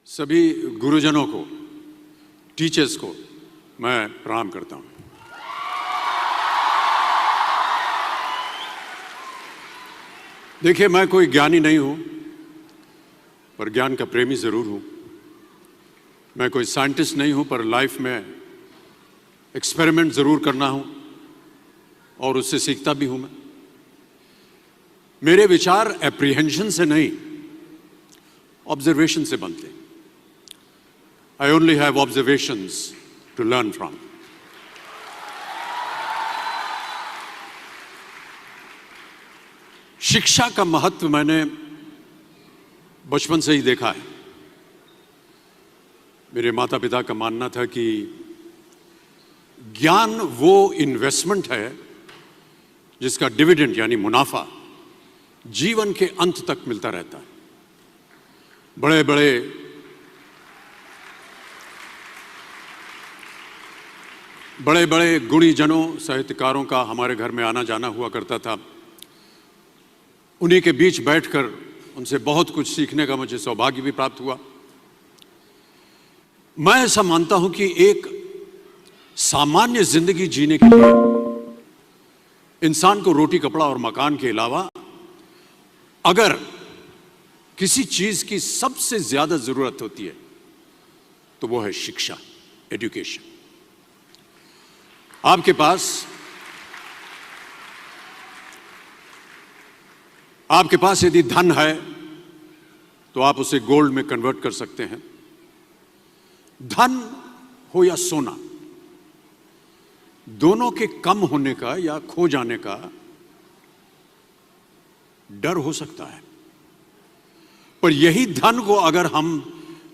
सभी गुरुजनों को, टीचर्स को मैं प्रणाम करता हूं। देखिए, मैं कोई ज्ञानी नहीं हूं, पर ज्ञान का प्रेमी जरूर हूं। मैं कोई साइंटिस्ट नहीं हूं, पर लाइफ में एक्सपेरिमेंट जरूर करना हूं और उससे सीखता भी हूं। मेरे विचार एप्रीहेंशन से नहीं, ऑब्जर्वेशन से बनते हैं। I only have observations to learn from. शिक्षा का महत्व मैंने बचपन से ही देखा है। मेरे माता पिता का मानना था कि ज्ञान वो इन्वेस्टमेंट है जिसका डिविडेंड यानी मुनाफा जीवन के अंत तक मिलता रहता है। बड़े बड़े गुणीजनों, साहित्यकारों का हमारे घर में आना जाना हुआ करता था। उन्हीं के बीच बैठकर उनसे बहुत कुछ सीखने का मुझे सौभाग्य भी प्राप्त हुआ। मैं ऐसा मानता हूं कि एक सामान्य जिंदगी जीने के लिए इंसान को रोटी, कपड़ा और मकान के अलावा अगर किसी चीज की सबसे ज्यादा जरूरत होती है तो वो है शिक्षा, एजुकेशन। आपके पास यदि धन है तो आप उसे गोल्ड में कन्वर्ट कर सकते हैं। धन हो या सोना, दोनों के कम होने का या खो जाने का डर हो सकता है, पर यही धन को अगर हम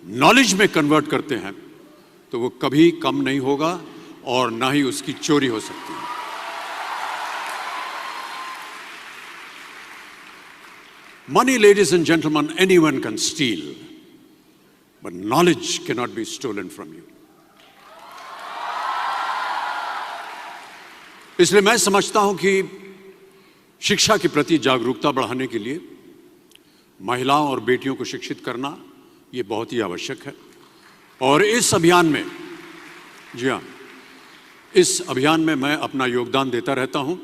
नॉलेज में कन्वर्ट करते हैं तो वो कभी कम नहीं होगा और ना ही उसकी चोरी हो सकती है। Money, ladies and gentlemen, anyone can steal, but knowledge cannot be stolen from you. इसलिए मैं समझता हूं कि शिक्षा के प्रति जागरूकता बढ़ाने के लिए महिलाओं और बेटियों को शिक्षित करना ये बहुत ही आवश्यक है। और इस अभियान में, जी हां, इस अभियान में मैं अपना योगदान देता रहता हूं।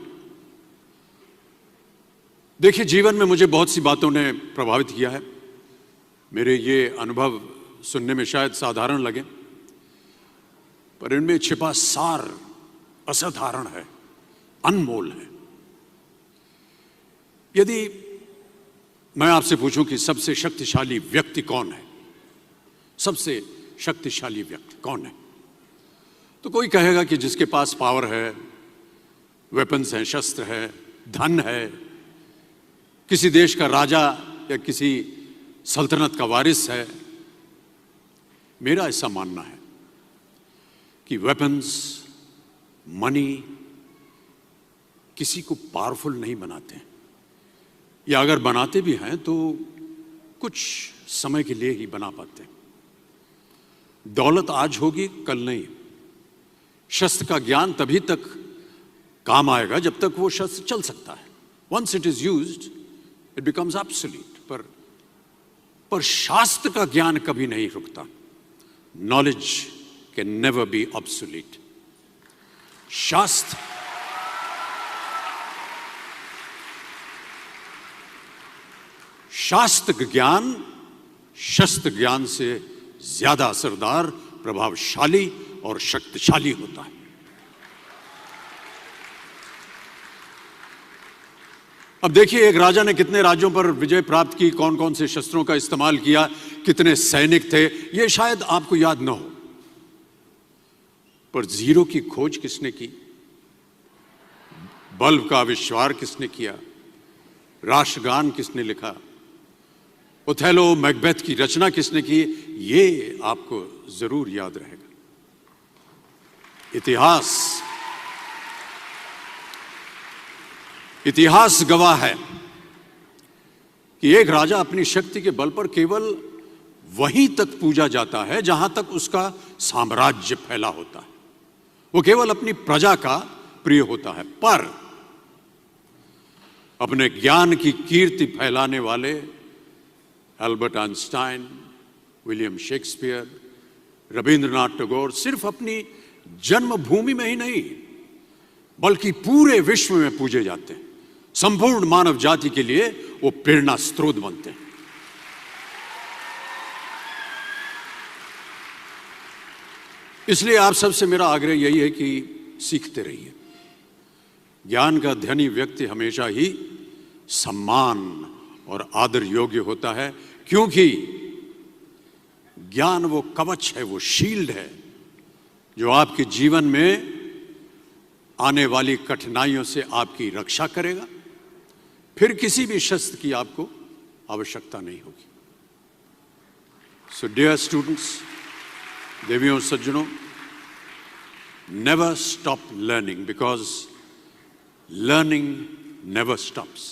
देखिए, जीवन में मुझे बहुत सी बातों ने प्रभावित किया है। मेरे ये अनुभव सुनने में शायद साधारण लगे, पर इनमें छिपा सार असाधारण है, अनमोल है। यदि मैं आपसे पूछूं कि सबसे शक्तिशाली व्यक्ति कौन है, सबसे शक्तिशाली व्यक्ति कौन है, तो कोई कहेगा कि जिसके पास पावर है, वेपन्स हैं, शस्त्र है, धन है, किसी देश का राजा या किसी सल्तनत का वारिस है। मेरा ऐसा मानना है कि वेपन्स, मनी किसी को पावरफुल नहीं बनाते, या अगर बनाते भी हैं तो कुछ समय के लिए ही बना पाते हैं। दौलत आज होगी, कल नहीं। शस्त्र का ज्ञान तभी तक काम आएगा जब तक वो शस्त्र चल सकता है। Once it is used, it becomes obsolete. पर शास्त्र का ज्ञान कभी नहीं रुकता। Knowledge can never be obsolete. शास्त्र ज्ञान शस्त्र ज्ञान से ज्यादा असरदार, प्रभावशाली और शक्तिशाली होता है। अब देखिए, एक राजा ने कितने राज्यों पर विजय प्राप्त की, कौन कौन से शस्त्रों का इस्तेमाल किया, कितने सैनिक थे, यह शायद आपको याद न हो, पर जीरो की खोज किसने की, बल्ब का आविष्कार किसने किया, राष्ट्रगान किसने लिखा, ओथेलो, मैकबेथ की रचना किसने की, ये आपको जरूर याद रहेगा। इतिहास गवाह है कि एक राजा अपनी शक्ति के बल पर केवल वहीं तक पूजा जाता है जहां तक उसका साम्राज्य फैला होता है। वो केवल अपनी प्रजा का प्रिय होता है, पर अपने ज्ञान की कीर्ति फैलाने वाले Albert Einstein, William Shakespeare, Rabindranath Tagore सिर्फ अपनी जन्मभूमि में ही नहीं बल्कि पूरे विश्व में पूजे जाते हैं। संपूर्ण मानव जाति के लिए वो प्रेरणा स्रोत बनते हैं। इसलिए आप सबसे मेरा आग्रह यही है कि सीखते रहिए। ज्ञान का धनी व्यक्ति हमेशा ही सम्मान और आदर योग्य होता है, क्योंकि ज्ञान वो कवच है, वो शील्ड है जो आपके जीवन में आने वाली कठिनाइयों से आपकी रक्षा करेगा। फिर किसी भी शस्त्र की आपको आवश्यकता नहीं होगी। सो डियर स्टूडेंट्स, देवियों सज्जनों, never stop learning because learning never stops।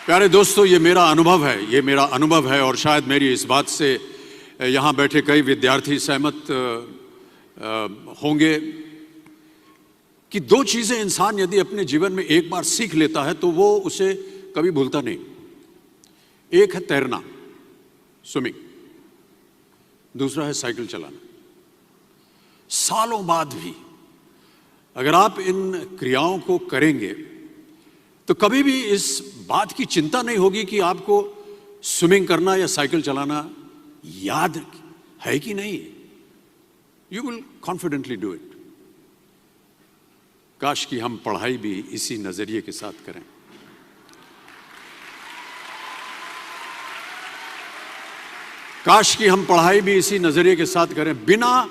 प्यारे दोस्तों, ये मेरा अनुभव है और शायद मेरी इस बात से यहाँ बैठे कई विद्यार्थी सहमत होंगे कि दो चीजें इंसान यदि अपने जीवन में एक बार सीख लेता है तो वो उसे कभी भूलता नहीं। एक है तैरना, स्विमिंग, दूसरा है साइकिल चलाना। सालों बाद भी अगर आप इन क्रियाओं को करेंगे तो कभी भी इस बात की चिंता नहीं होगी कि आपको स्विमिंग करना या साइकिल चलाना याद है कि नहीं। You will confidently do it. काश कि हम पढ़ाई भी इसी नजरिए के साथ करें। काश कि हम पढ़ाई भी इसी नजरिए के साथ करें, बिना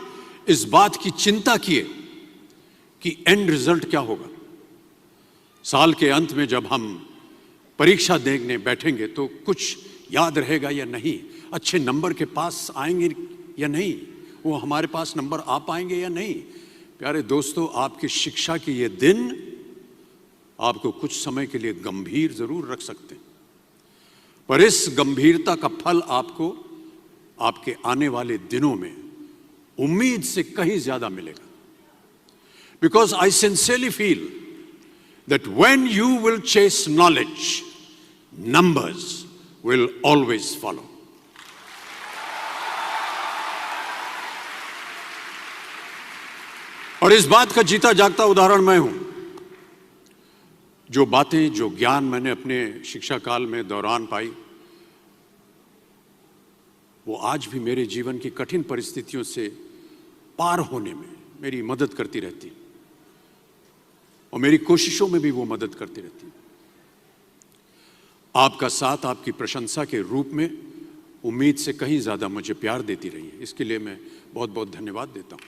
इस बात की चिंता किए कि एंड रिजल्ट क्या होगा। साल के अंत में जब हम परीक्षा देने बैठेंगे तो कुछ याद रहेगा या नहीं, अच्छे नंबर के पास आएंगे या नहीं, वो हमारे पास नंबर आ पाएंगे या नहीं। प्यारे दोस्तों, आपकी शिक्षा के ये दिन आपको कुछ समय के लिए गंभीर जरूर रख सकते हैं, पर इस गंभीरता का फल आपको आपके आने वाले दिनों में उम्मीद से कहीं ज्यादा मिलेगा। Because I sincerely feel that when you will chase knowledge, numbers will always follow। और इस बात का जीता जागता उदाहरण मैं हूं। जो बातें, जो ज्ञान मैंने अपने शिक्षा काल में दौरान पाई, वो आज भी मेरे जीवन की कठिन परिस्थितियों से पार होने में मेरी मदद करती रहती है और मेरी कोशिशों में भी वो मदद करती रहती है। आपका साथ, आपकी प्रशंसा के रूप में उम्मीद से कहीं ज्यादा मुझे प्यार देती रही है। इसके लिए मैं बहुत बहुत धन्यवाद देता हूं।